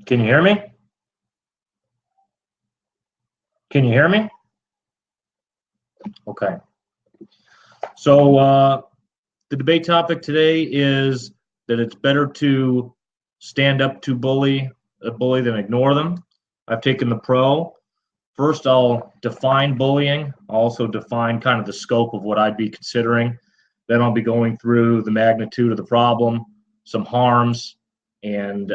Can you hear me? Can you hear me? Okay. So the debate topic today is that it's better to stand up to a bully than ignore them. I've taken the pro. First, I'll define bullying. I'll also define kind of the scope of what I'd be considering. Then I'll be going through the magnitude of the problem, some harms, and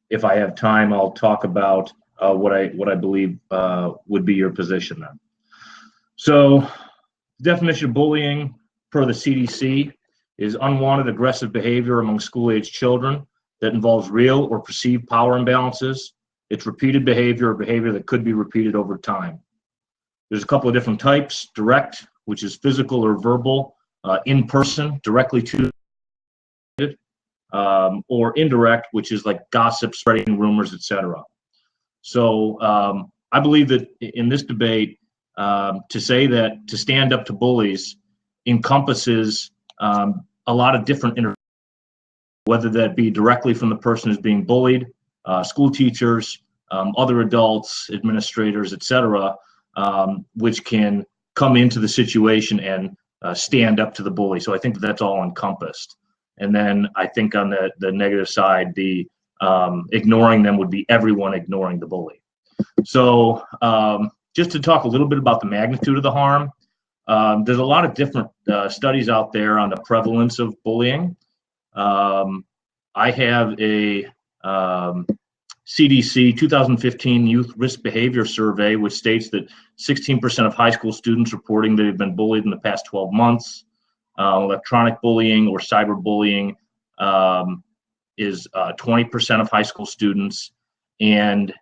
if I have time, I'll talk about what I believe would be your position then. So, the definition of bullying per the CDC is unwanted aggressive behavior among school-age children that involves real or perceived power imbalances. It's repeated behavior or behavior that could be repeated over time. There's a couple of different types: direct, which is physical or verbal, in person, directly to, or indirect, which is like gossip, spreading rumors, etc. So I believe that in this debate, to say that to stand up to bullies encompasses a lot of different interventions, whether that be directly from the person who's being bullied, school teachers, other adults, administrators, etc., which can come into the situation and stand up to the bully. So I think that's all encompassed. And then I think on the negative side, the ignoring them would be everyone ignoring the bully. So just to talk a little bit about the magnitude of the harm, there's a lot of different studies out there on the prevalence of bullying. I have a CDC 2015 Youth Risk Behavior Survey, which states that 16% of high school students reporting that they've been bullied in the past 12 months. Electronic bullying or cyberbullying is 20% of high school students, and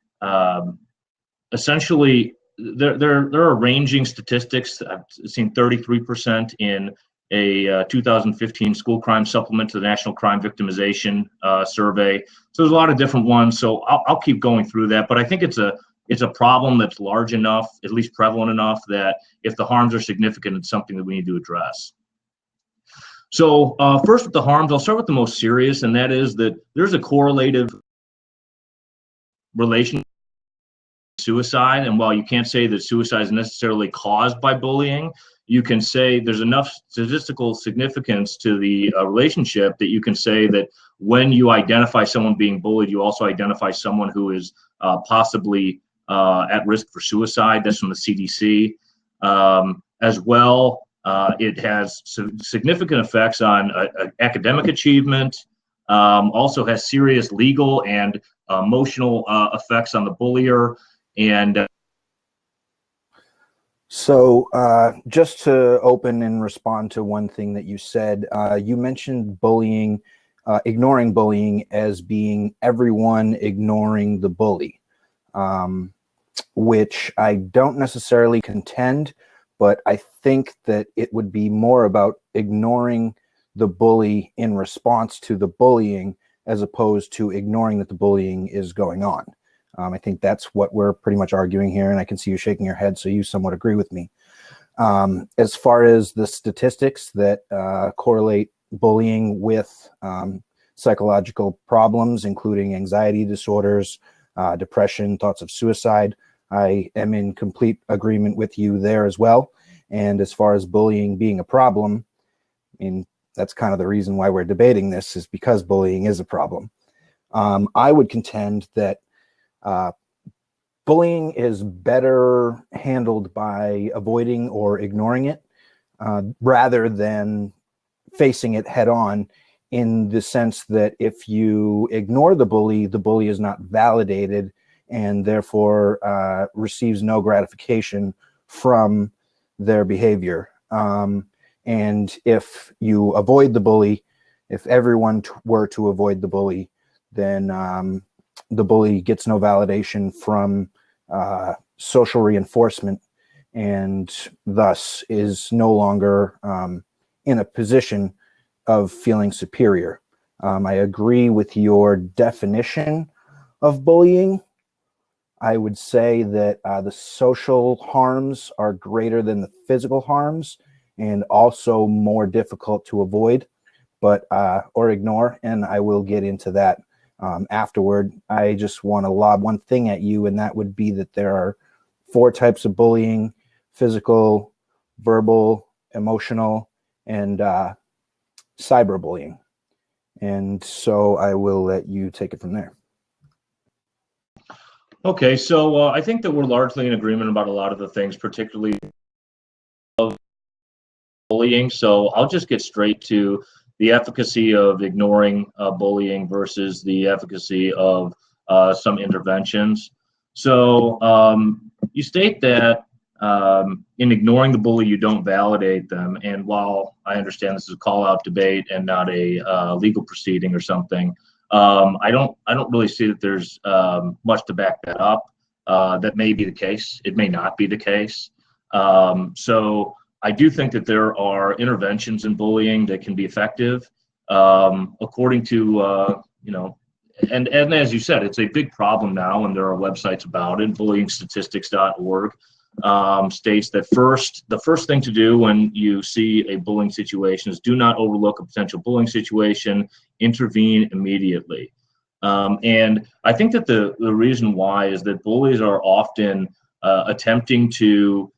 essentially there are ranging statistics. I've seen 33% in a 2015 school crime supplement to the National Crime Victimization Survey. So there's a lot of different ones. So I'll keep going through that, but I think it's a problem that's large enough, at least prevalent enough, that if the harms are significant, it's something that we need to address. So first with the harms, I'll start with the most serious, and that is that there's a correlative relationship to suicide. And while you can't say that suicide is necessarily caused by bullying, you can say there's enough statistical significance to the relationship that you can say that when you identify someone being bullied, you also identify someone who is possibly at risk for suicide. That's from the CDC. As well, it has significant effects on academic achievement, also has serious legal and emotional effects on the bullier. And so just to open and respond to one thing that you said, you mentioned bullying, ignoring bullying as being everyone ignoring the bully, which I don't necessarily contend, but I think that it would be more about ignoring the bully in response to the bullying as opposed to ignoring that the bullying is going on. I think that's what we're pretty much arguing here, and I can see you shaking your head, so you somewhat agree with me. As far as the statistics that correlate bullying with psychological problems, including anxiety disorders, depression, thoughts of suicide, I am in complete agreement with you there as well. And as far as bullying being a problem, I mean, that's kind of the reason why we're debating this, is because bullying is a problem. I would contend that bullying is better handled by avoiding or ignoring it rather than facing it head on, in the sense that if you ignore the bully is not validated and therefore receives no gratification from their behavior. And if you avoid the bully, if everyone were to avoid the bully, then the bully gets no validation from social reinforcement, and thus is no longer in a position of feeling superior. I agree with your definition of bullying. I would say that the social harms are greater than the physical harms, and also more difficult to avoid, but or ignore, and I will get into that afterward, I just want to lob one thing at you, and that would be that there are 4 types of bullying: physical, verbal, emotional, and cyberbullying. And so I will let you take it from there. Okay, so I think that we're largely in agreement about a lot of the things, particularly of bullying. So I'll just get straight to the efficacy of ignoring bullying versus the efficacy of some interventions. So you state that in ignoring the bully, you don't validate them. And while I understand this is a call-out debate and not a legal proceeding or something, I don't really see that there's much to back that up. That may be the case. It may not be the case. So I do think that there are interventions in bullying that can be effective. According to and as you said, it's a big problem now, and there are websites about it. Bullyingstatistics.org states that the first thing to do when you see a bullying situation is do not overlook a potential bullying situation. Intervene immediately. And I think that the reason why is that bullies are often attempting to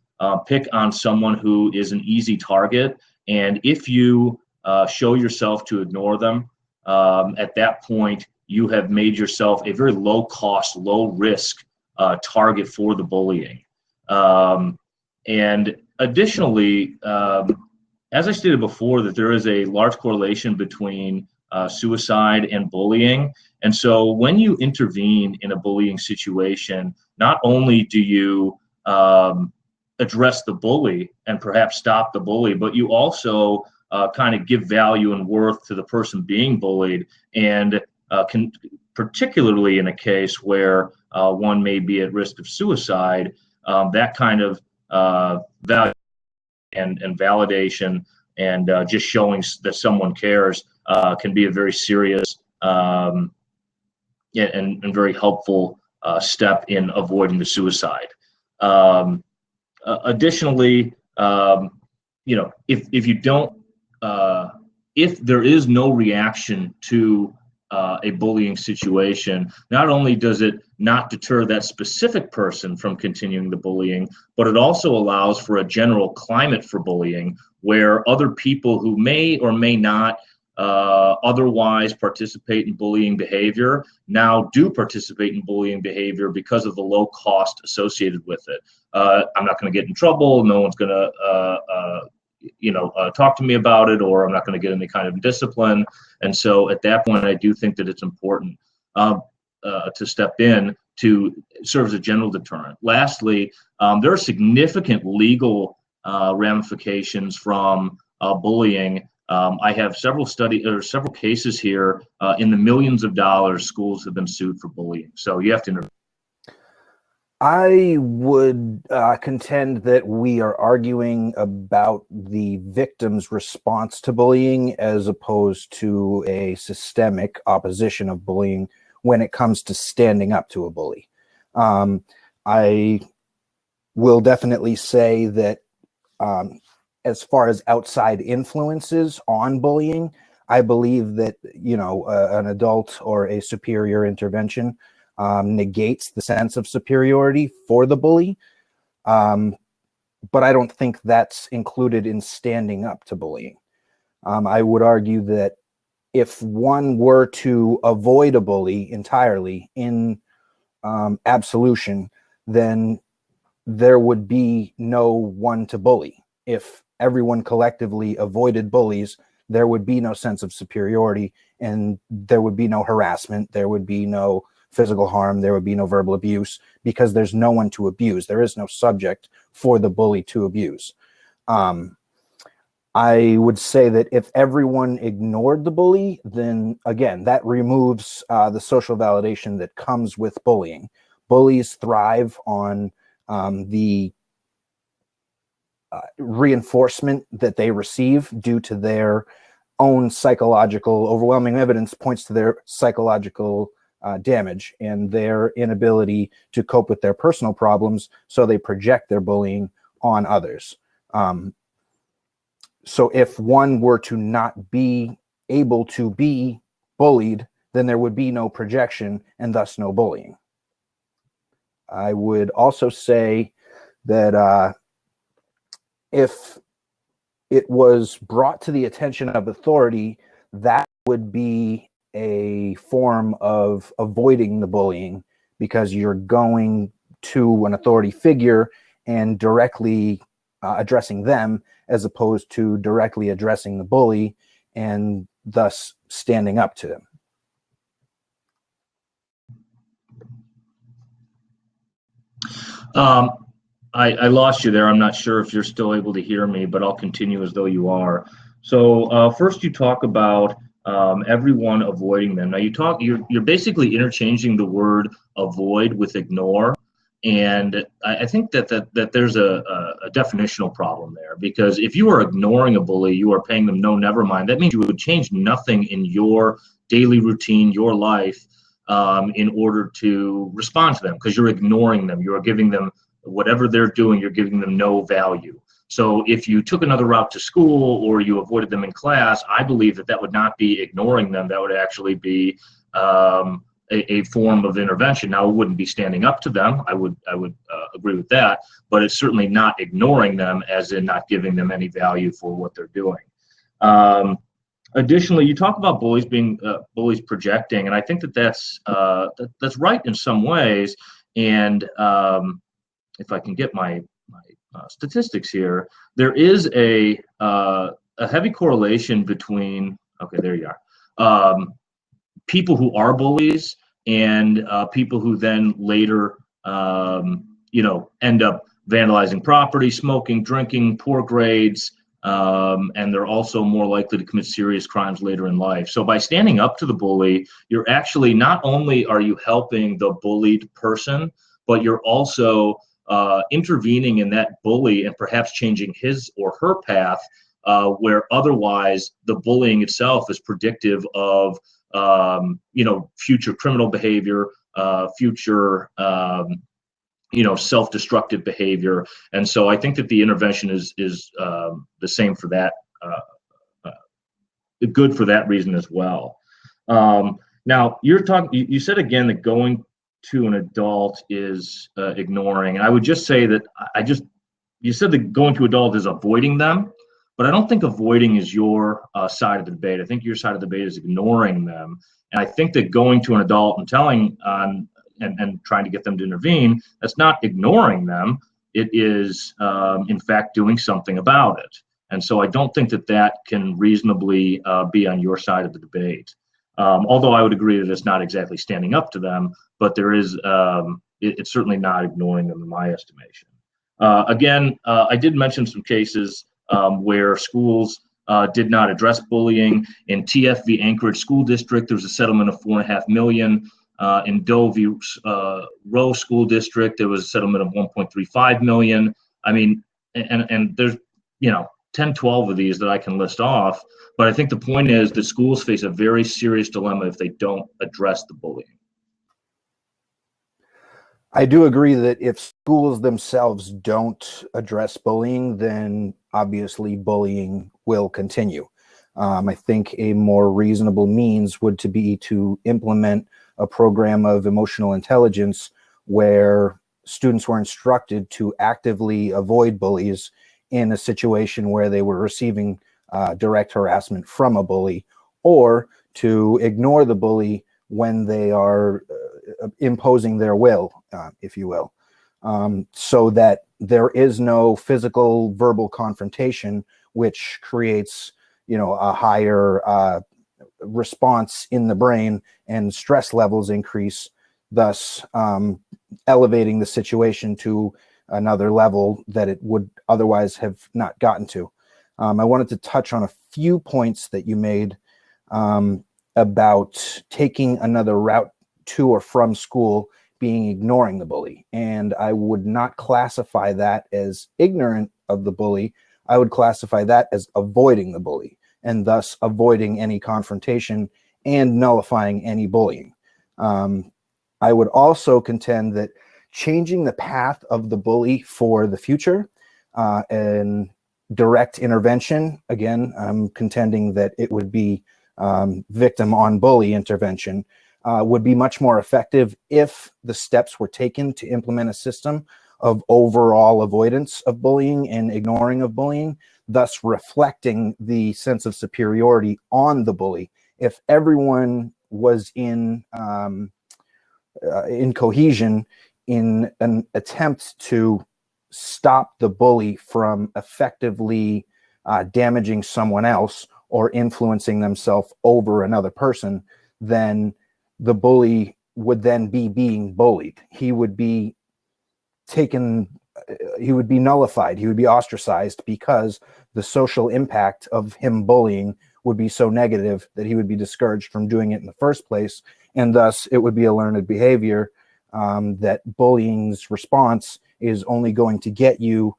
pick on someone who is an easy target. And if you show yourself to ignore them, at that point, you have made yourself a very low cost, low risk target for the bullying. And additionally, as I stated before, that there is a large correlation between suicide and bullying. And so when you intervene in a bullying situation, not only do you address the bully and perhaps stop the bully, but you also kind of give value and worth to the person being bullied, and can, particularly in a case where one may be at risk of suicide, that kind of value and validation and just showing that someone cares can be a very serious and very helpful step in avoiding the suicide. Additionally, if you don't, if there is no reaction to a bullying situation, not only does it not deter that specific person from continuing the bullying, but it also allows for a general climate for bullying where other people who may or may not otherwise participate in bullying behavior now do participate in bullying behavior because of the low cost associated with it. I'm not going to get in trouble. No one's going to talk to me about it, or I'm not going to get any kind of discipline. And so at that point, I do think that it's important to step in to serve as a general deterrent. Lastly, there are significant legal ramifications from bullying. I have several cases here in the millions of dollars schools have been sued for bullying. So you have to intervene. I would contend that we are arguing about the victim's response to bullying as opposed to a systemic opposition of bullying when it comes to standing up to a bully. I will definitely say that as far as outside influences on bullying, I believe that, an adult or a superior intervention negates the sense of superiority for the bully. But I don't think that's included in standing up to bullying. I would argue that if one were to avoid a bully entirely in absolution, then there would be no one to bully. If everyone collectively avoided bullies, there would be no sense of superiority, and there would be no harassment, there would be no physical harm, there would be no verbal abuse, because there's no one to abuse. There is no subject for the bully to abuse. I would say that if everyone ignored the bully, then again, that removes the social validation that comes with bullying. Bullies thrive on the reinforcement that they receive due to their own psychological, overwhelming evidence points to their psychological damage and their inability to cope with their personal problems, so they project their bullying on others. So if one were to not be able to be bullied, then there would be no projection and thus no bullying. I would also say that if it was brought to the attention of authority, that would be a form of avoiding the bullying, because you're going to an authority figure and directly addressing them, as opposed to directly addressing the bully and thus standing up to them. I lost you there. I'm not sure if you're still able to hear me, but I'll continue as though you are. So first you talk about everyone avoiding them. Now you're basically interchanging the word avoid with ignore. And I think that there's a definitional problem there, because if you are ignoring a bully, you are paying them no, never mind. That means you would change nothing in your daily routine, your life, in order to respond to them, because you're ignoring them. You're giving them whatever they're doing, you're giving them no value. So if you took another route to school or you avoided them in class, I believe that would not be ignoring them. That would actually be a form of intervention. Now, it wouldn't be standing up to them. I would agree with that, but it's certainly not ignoring them, as in not giving them any value for what they're doing. Additionally, you talk about bullies projecting, and I think that's right in some ways. And if I can get my statistics here, there is a heavy correlation between, okay, there you are, people who are bullies and people who then later, end up vandalizing property, smoking, drinking, poor grades, and they're also more likely to commit serious crimes later in life. So by standing up to the bully, you're actually, not only are you helping the bullied person, but you're also intervening in that bully and perhaps changing his or her path, where otherwise the bullying itself is predictive of future criminal behavior, future self-destructive behavior. And so I think that the intervention is the same for that, good for that reason as well. Now you said again that going to an adult is ignoring, and I would just say that you said that going to adult is avoiding them, but I don't think avoiding is your side of the debate. I think your side of the debate is ignoring them, and I think that going to an adult and telling and trying to get them to intervene, that's not ignoring them. It is in fact doing something about it. And so I don't think that can reasonably be on your side of the debate. Although I would agree that it's not exactly standing up to them, but there is, it's certainly not ignoring them in my estimation. Again, I did mention some cases where schools did not address bullying. In TFV Anchorage School District, there was a settlement of $4.5 million. In Dovey Row School District, there was a settlement of $1.35 million. I mean, and there's 10, 12 of these that I can list off. But I think the point is that schools face a very serious dilemma if they don't address the bullying. I do agree that if schools themselves don't address bullying, then obviously bullying will continue. I think a more reasonable means would be to implement a program of emotional intelligence where students were instructed to actively avoid bullies in a situation where they were receiving direct harassment from a bully, or to ignore the bully when they are imposing their will, if you will, so that there is no physical verbal confrontation, which creates a higher response in the brain and stress levels increase, thus elevating the situation to another level that it would otherwise have not gotten to. I wanted to touch on a few points that you made about taking another route to or from school being ignoring the bully. And I would not classify that as ignorant of the bully. I would classify that as avoiding the bully, and thus avoiding any confrontation and nullifying any bullying. I would also contend that changing the path of the bully for the future and direct intervention, again, I'm contending that it would be victim on bully intervention would be much more effective if the steps were taken to implement a system of overall avoidance of bullying and ignoring of bullying, thus reflecting the sense of superiority on the bully. If everyone was in cohesion in an attempt to stop the bully from effectively damaging someone else or influencing themselves over another person, then the bully would then be being bullied. He would be taken, he would be nullified, he would be ostracized, because the social impact of him bullying would be so negative that he would be discouraged from doing it in the first place. And thus it would be a learned behavior that bullying's response is only going to get you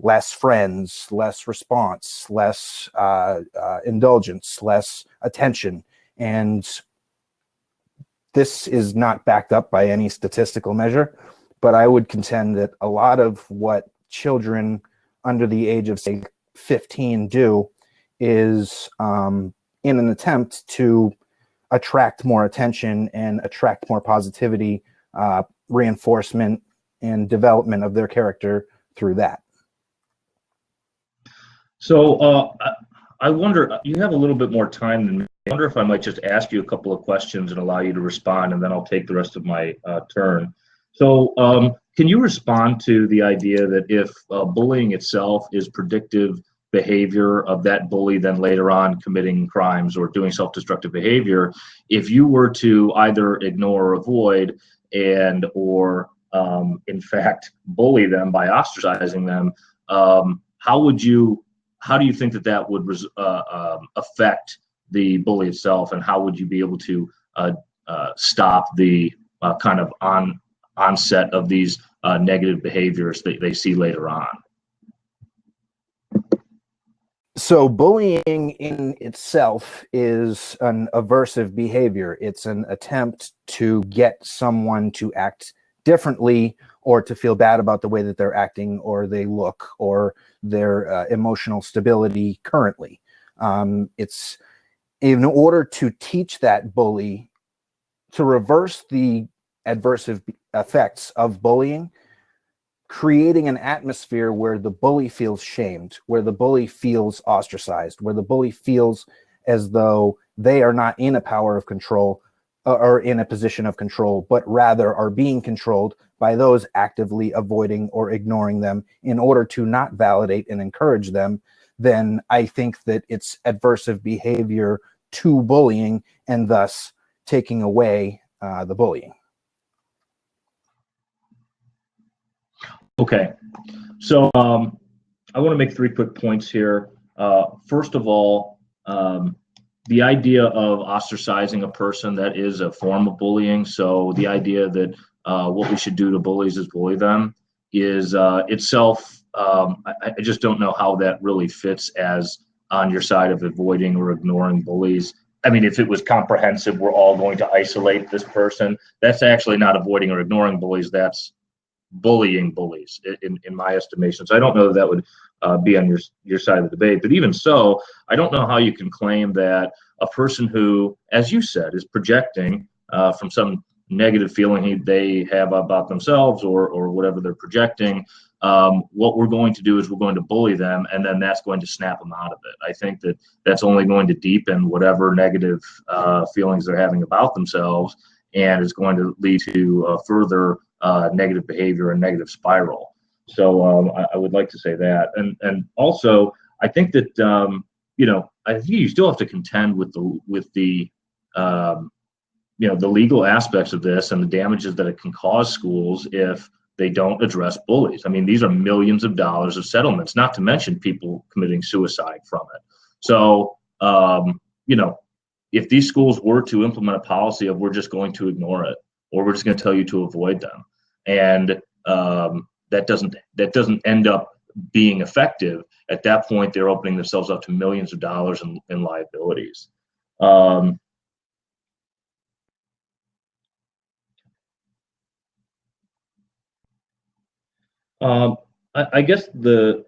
less friends, less response, less indulgence, less attention. And this is not backed up by any statistical measure, but I would contend that a lot of what children under the age of, say, 15 do is in an attempt to attract more attention and attract more positivity, reinforcement, and development of their character through that. So I wonder, you have a little bit more time than me. I wonder if I might just ask you a couple of questions and allow you to respond, and then I'll take the rest of my turn. So can you respond to the idea that if bullying itself is predictive behavior of that bully then later on committing crimes or doing self-destructive behavior, if you were to either ignore or avoid or in fact bully them by ostracizing them, how do you think that would affect the bully itself, and how would you be able to stop the kind of onset of these negative behaviors that they see later on? So bullying in itself is an aversive behavior. It's an attempt to get someone to act differently, or to feel bad about the way that they're acting or they look, or their emotional stability currently. It's in order to teach that bully to reverse the adverse effects of bullying, creating an atmosphere where the bully feels shamed, where the bully feels ostracized, where the bully feels as though they are not in a power of control or in a position of control, but rather are being controlled by those actively avoiding or ignoring them in order to not validate and encourage them. Then I think that it's adversive behavior to bullying, and thus taking away the bullying. Okay, so I want to make 3 quick points here. First of all, the idea of ostracizing a person, that is a form of bullying. So the idea that what we should do to bullies is bully them is itself, I just don't know how that really fits as on your side of avoiding or ignoring bullies. I mean, if it was comprehensive, we're all going to isolate this person, that's actually not avoiding or ignoring bullies, that's bullying bullies in my estimation. So I don't know that would be on your side of the debate. But even so, I don't know how you can claim that a person who, as you said, is projecting from some negative feeling they have about themselves or whatever they're projecting, what we're going to do is we're going to bully them, and then that's going to snap them out of it. I think that that's only going to deepen whatever negative feelings they're having about themselves, and is going to lead to further negative behavior and negative spiral. So I would like to say that, and also I think that I think you still have to contend with the the legal aspects of this and the damages that it can cause schools if they don't address bullies. I mean, these are millions of dollars of settlements, not to mention people committing suicide from it. So if these schools were to implement a policy of we're just going to ignore it, or we're just going to tell you to avoid them, and that doesn't end up being effective, at that point they're opening themselves up to millions of dollars in liabilities. I guess the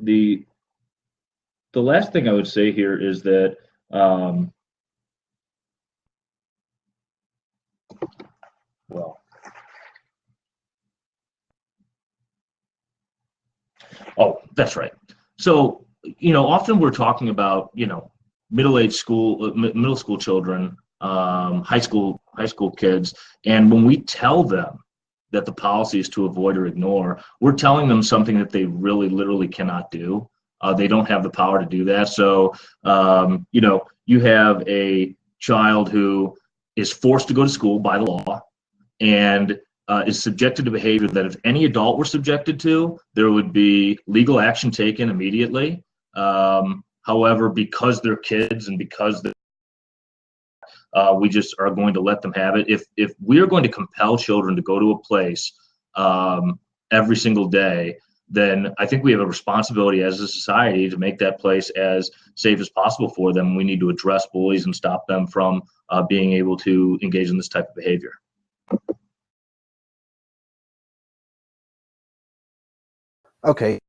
last thing I would say here is that well. Oh, that's right. So, often we're talking about, middle-aged school, middle school children, high school kids, and when we tell them that the policy is to avoid or ignore, we're telling them something that they really, literally cannot do. They don't have the power to do that. So, you have a child who is forced to go to school by the law, and is subjected to behavior that if any adult were subjected to, there would be legal action taken immediately. However, because they're kids and because we just are going to let them have it. If we are going to compel children to go to a place every single day, then I think we have a responsibility as a society to make that place as safe as possible for them. We need to address bullies and stop them from being able to engage in this type of behavior. Okay.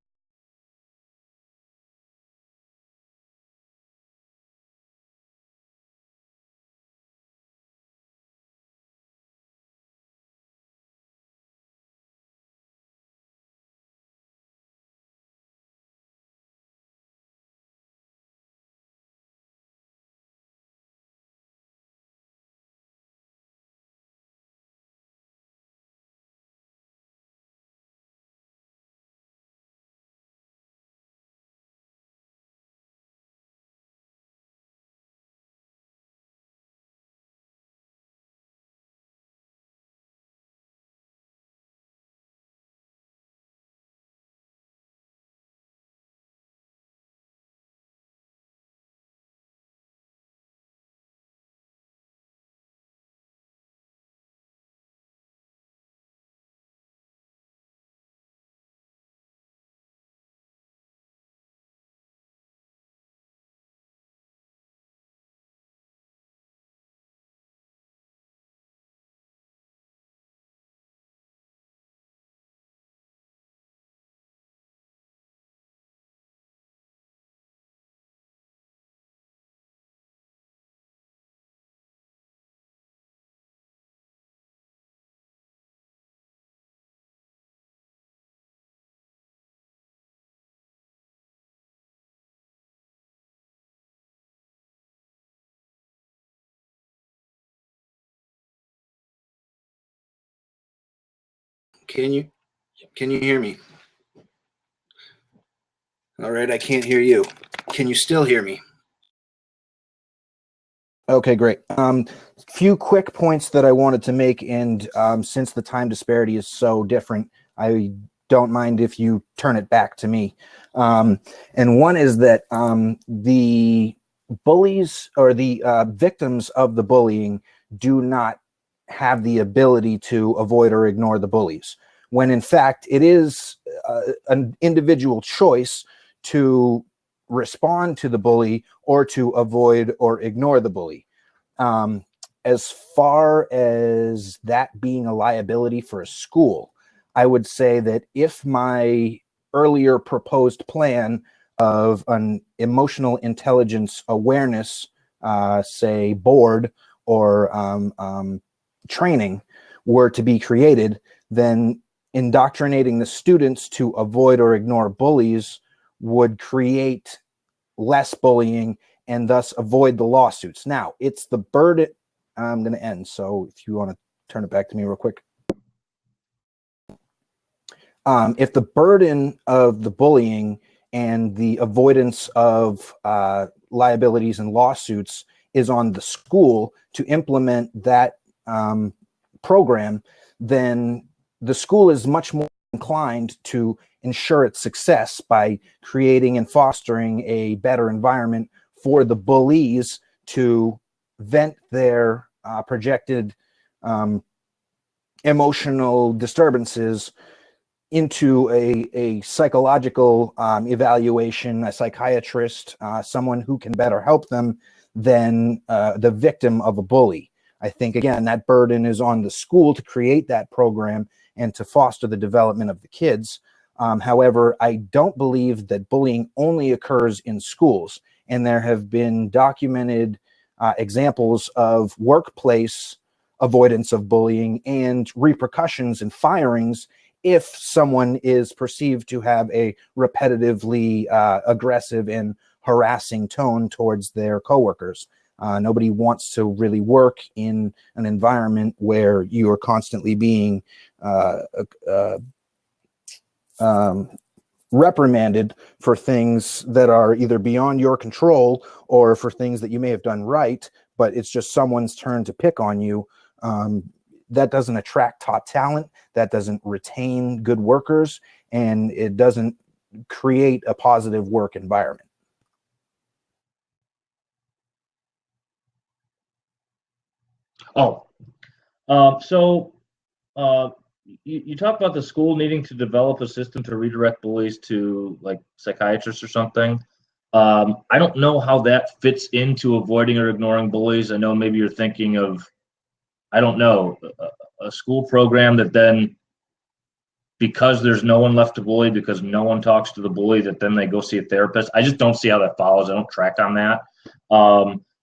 Can you hear me? All right, I can't hear you. Can you still hear me? Okay, great. Few quick points that I wanted to make, and since the time disparity is so different, I don't mind if you turn it back to me. And one is that the bullies or the victims of the bullying do not have the ability to avoid or ignore the bullies, when in fact it is an individual choice to respond to the bully or to avoid or ignore the bully. As far as that being a liability for a school, I would say that if my earlier proposed plan of an emotional intelligence awareness, say board or training were to be created, then indoctrinating the students to avoid or ignore bullies would create less bullying and thus avoid the lawsuits. Now, it's the burden. I'm going to end. So if you want to turn it back to me real quick. If the burden of the bullying and the avoidance of liabilities and lawsuits is on the school to implement that program, then the school is much more inclined to ensure its success by creating and fostering a better environment for the bullies to vent their projected emotional disturbances into a psychological evaluation, a psychiatrist, someone who can better help them than the victim of a bully. I think, again, that burden is on the school to create that program and to foster the development of the kids. However, I don't believe that bullying only occurs in schools, and there have been documented examples of workplace avoidance of bullying and repercussions and firings if someone is perceived to have a repetitively aggressive and harassing tone towards their coworkers. Nobody wants to really work in an environment where you are constantly being reprimanded for things that are either beyond your control or for things that you may have done right, but it's just someone's turn to pick on you. That doesn't attract top talent, that doesn't retain good workers, and it doesn't create a positive work environment. Oh, you talk about the school needing to develop a system to redirect bullies to like psychiatrists or something. I don't know how that fits into avoiding or ignoring bullies. I know maybe you're thinking of, I don't know, a school program that then, because there's no one left to bully, because no one talks to the bully, that then they go see a therapist. I just don't see how that follows. I don't track on that.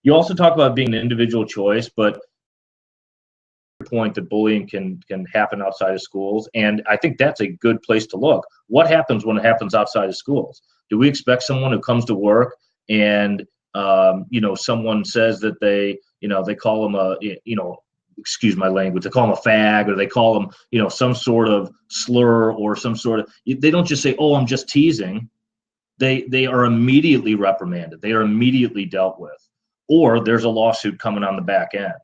You also talk about being an individual choice, but point that bullying can happen outside of schools, and I think that's a good place to look. What happens when it happens outside of schools? Do we expect someone who comes to work and someone says that they call them a excuse my language, they call them a fag, or they call them some sort of slur or some sort of, they don't just say, oh, I'm just teasing. They are immediately reprimanded, they are immediately dealt with, or there's a lawsuit coming on the back end.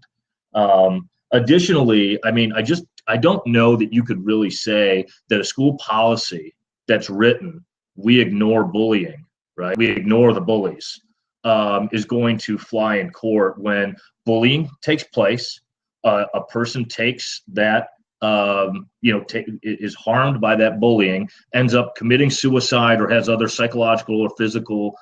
Additionally, I mean, I don't know that you could really say that a school policy that's written, we ignore bullying, right? We ignore the bullies, is going to fly in court when bullying takes place. A person takes that, is harmed by that bullying, ends up committing suicide or has other psychological or physical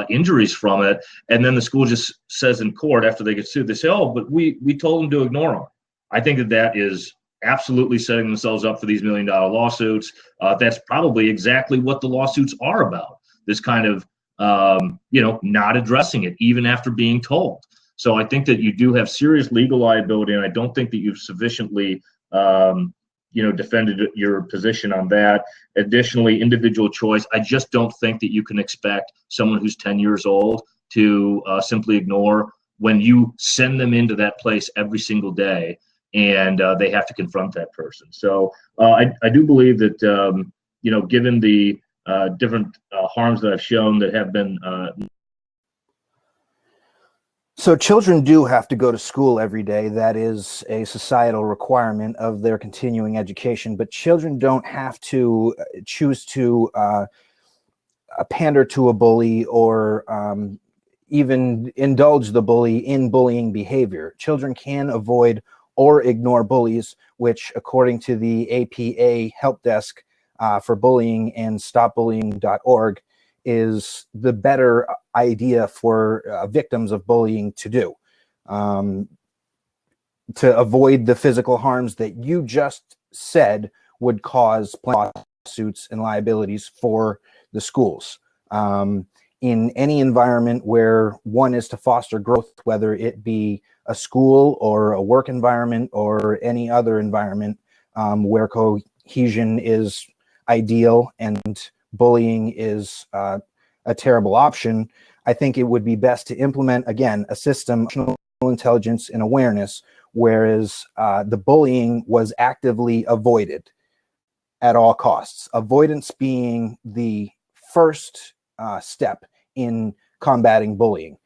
injuries from it, and then the school just says in court after they get sued, they say, oh, but we told them to ignore them. I think that is absolutely setting themselves up for these $1 million lawsuits. That's probably exactly what the lawsuits are about. This kind of, not addressing it even after being told. So I think that you do have serious legal liability, and I don't think that you've sufficiently, defended your position on that. Additionally, individual choice. I just don't think that you can expect someone who's 10 years old to simply ignore when you send them into that place every single day, and they have to confront that person. So I do believe that, given the different harms that I've shown that have been. So children do have to go to school every day. That is a societal requirement of their continuing education, but children don't have to choose to pander to a bully or even indulge the bully in bullying behavior. Children can avoid or ignore bullies, which according to the APA help desk for bullying and stopbullying.org is the better idea for victims of bullying to do, to avoid the physical harms that you just said would cause lawsuits and liabilities for the schools. In any environment where one is to foster growth, whether it be a school or a work environment or any other environment where cohesion is ideal and bullying is a terrible option, I think it would be best to implement, again, a system of emotional intelligence and awareness, whereas the bullying was actively avoided at all costs. Avoidance being the first step in combating bullying.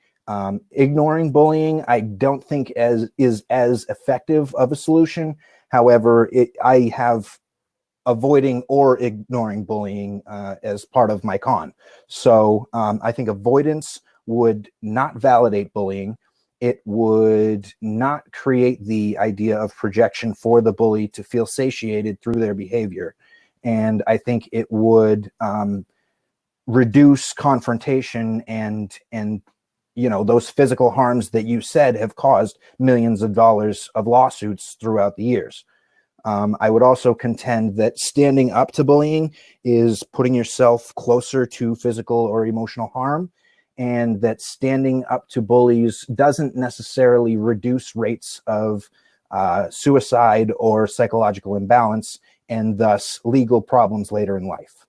Ignoring bullying, I don't think is as effective of a solution. However, I have avoiding or ignoring bullying as part of my con. So I think avoidance would not validate bullying. It would not create the idea of projection for the bully to feel satiated through their behavior. And I think it would reduce confrontation and those physical harms that you said have caused millions of dollars of lawsuits throughout the years. I would also contend that standing up to bullying is putting yourself closer to physical or emotional harm, and that standing up to bullies doesn't necessarily reduce rates of suicide or psychological imbalance, and thus legal problems later in life.